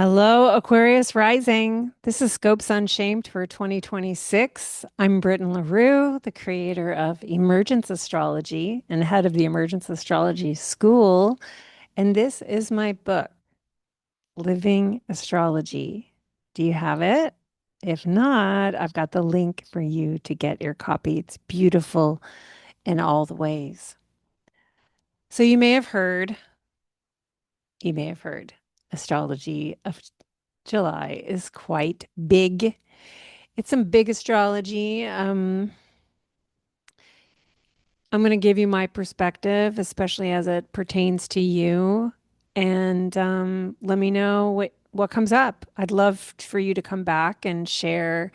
Hello, Aquarius Rising. This is Scopes Unshamed for 2026. I'm Britten LaRue, the creator of Emergence Astrology and head of the Emergence Astrology School. And this is my book, Living Astrology. Do you have it? If not, I've got the link for you to get your copy. It's beautiful in all the ways. So you may have heard, astrology of July is quite big. It's some big astrology. I'm going to give you my perspective, especially as it pertains to you, and let me know what comes up. I'd love for you to come back and share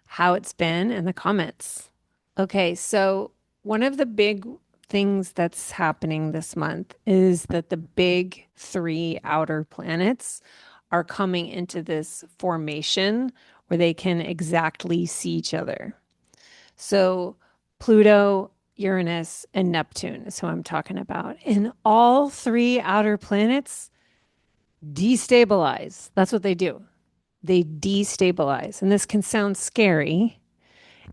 how it's been in the comments. Okay, so one of the big things that's happening this month is that the big three outer planets are coming into this formation where they can exactly see each other. So Pluto, Uranus, and Neptune is who I'm talking about. And all three outer planets destabilize. That's what they do. They destabilize. And this can sound scary,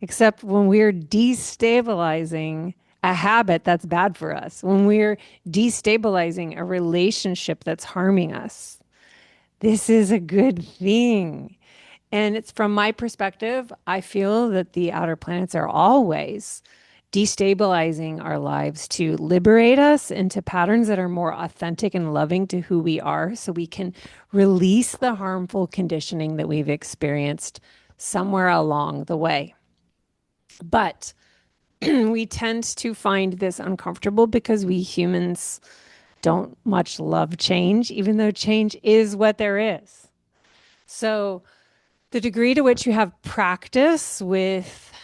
except when we're destabilizing a habit that's bad for us, when we're destabilizing a relationship that's harming us. This is a good thing. And it's from my perspective, I feel that the outer planets are always destabilizing our lives to liberate us into patterns that are more authentic and loving to who we are so we can release the harmful conditioning that we've experienced somewhere along the way. But we tend to find this uncomfortable because we humans don't much love change, even though change is what there is. So, the degree to which you have practice with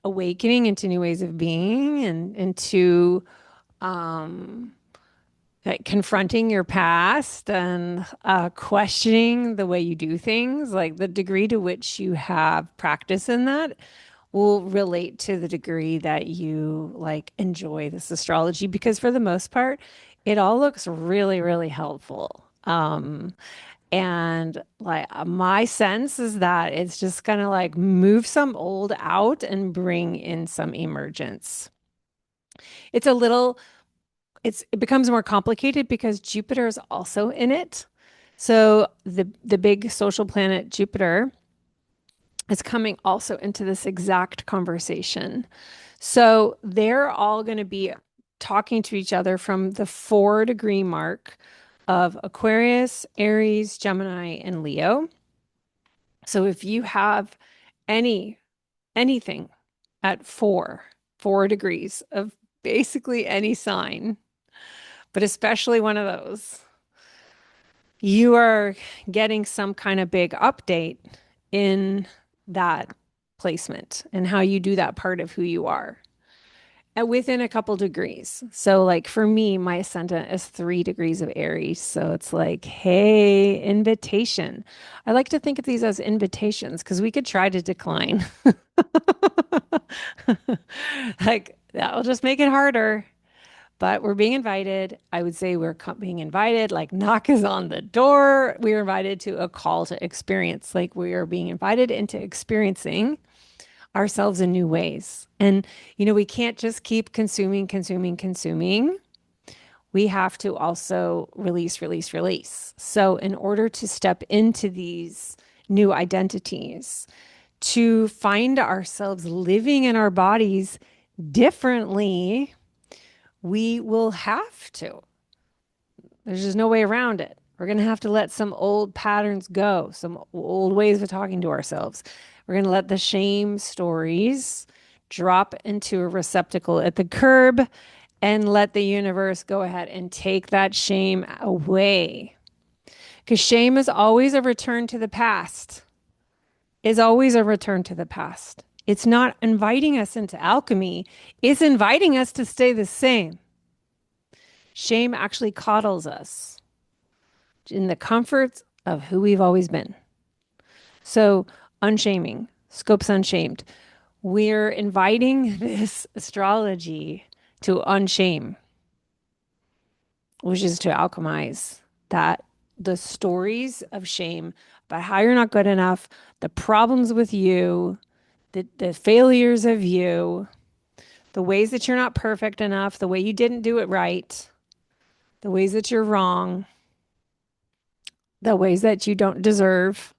awakening into new ways of being and into like confronting your past and questioning the way you do things, like the degree to which you have practice in that will relate to the degree that you like enjoy this astrology because for the most part it all looks really really helpful. And like my sense is that it's just gonna like move some old out and bring in some emergence. It's a little, it becomes more complicated because Jupiter is also in it. So the big social planet Jupiter is coming also into this exact conversation. So they're all going to be talking to each other from the 4 degree mark of Aquarius, Aries, Gemini, and Leo. So if you have any anything at 4 degrees of basically any sign, but especially one of those, you are getting some kind of big update in that placement and how you do that part of who you are within a couple degrees. So, like for me, my ascendant is 3 degrees of Aries. So it's like, hey, invitation. I like to think of these as invitations because we could try to decline. Like, that'll just make it harder. But we're being invited. I would say we're being invited, like, knock is on the door. We are invited to a call to experience. Like, we are being invited into experiencing ourselves in new ways. And, we can't just keep consuming, consuming, consuming. We have to also release, release, release. So, in order to step into these new identities, to find ourselves living in our bodies differently, we will have to. There's just no way around it. We're going to have to let some old patterns go, some old ways of talking to ourselves. We're going to let the shame stories drop into a receptacle at the curb and let the universe go ahead and take that shame away. Because shame is always a return to the past, is always a return to the past. It's not inviting us into alchemy, it's inviting us to stay the same. Shame actually coddles us in the comforts of who we've always been. So, unshaming, Scopes Unshamed. We're inviting this astrology to unshame, which is to alchemize that the stories of shame about how you're not good enough, the problems with you, the failures of you, the ways that you're not perfect enough, the way you didn't do it right, the ways that you're wrong, the ways that you don't deserve.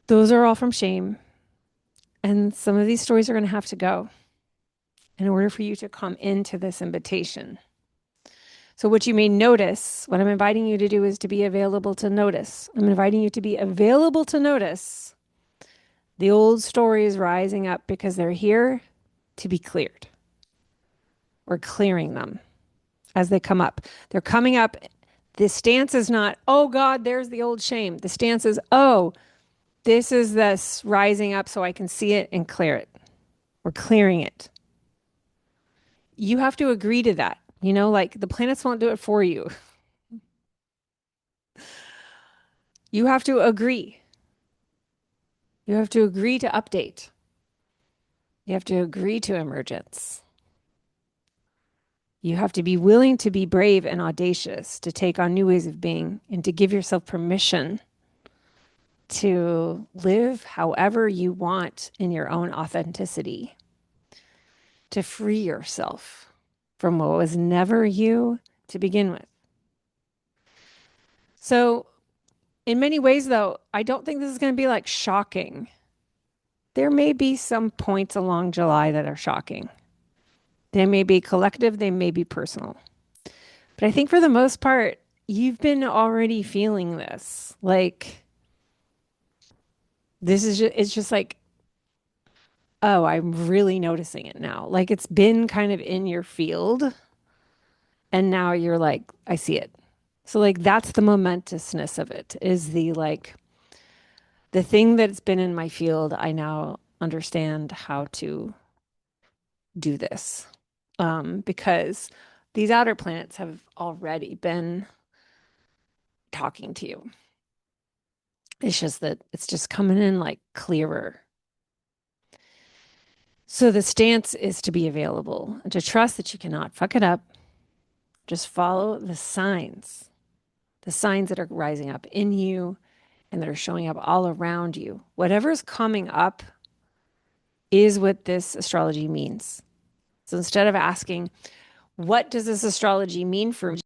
Those are all from shame. And some of these stories are going to have to go in order for you to come into this invitation. So, what you may notice, what I'm inviting you to do is to be available to notice. I'm inviting you to be available to notice the old stories rising up because they're here to be cleared. We're clearing them as they come up. They're coming up. The stance is not, oh God, there's the old shame. The stance is, oh, this is this rising up so I can see it and clear it. We're clearing it. You have to agree to that. You know, like the planets won't do it for you. You have to agree. You have to agree to update. You have to agree to emergence. You have to be willing to be brave and audacious, to take on new ways of being, and to give yourself permission to live however you want in your own authenticity, to free yourself from what was never you to begin with. So, in many ways, though, I don't think this is going to be like shocking. There may be some points along July that are shocking. They may be collective, they may be personal. But I think for the most part, you've been already feeling this. Like, this is just, it's just like, oh, I'm really noticing it now. Like, it's been kind of in your field. And now you're like, I see it. So, like, that's the momentousness of it is the like, the thing that's been in my field. I now understand how to do this because these outer planets have already been talking to you. It's just that it's just coming in like clearer. So the stance is to be available and to trust that you cannot fuck it up. Just follow the signs that are rising up in you and that are showing up all around you. Whatever's coming up is what this astrology means. So instead of asking, what does this astrology mean for me?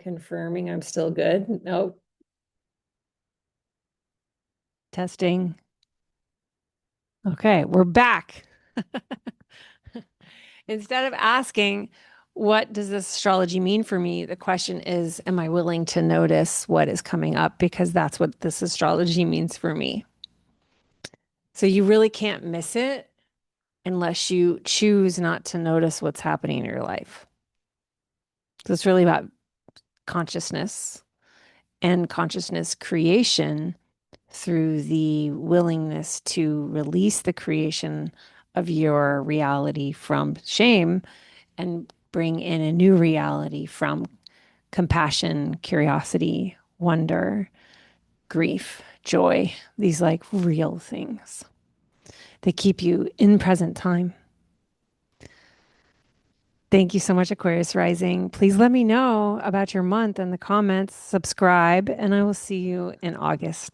Confirming I'm still good. Nope. Testing. Okay, we're back. Instead of asking, what does this astrology mean for me? The question is, am I willing to notice what is coming up? Because that's what this astrology means for me. So you really can't miss it unless you choose not to notice what's happening in your life. So it's really about consciousness and consciousness creation through the willingness to release the creation of your reality from shame and bring in a new reality from compassion, curiosity, wonder, grief, joy, these like real things that keep you in present time. Thank you so much, Aquarius Rising. Please let me know about your month in the comments, subscribe, and I will see you in August.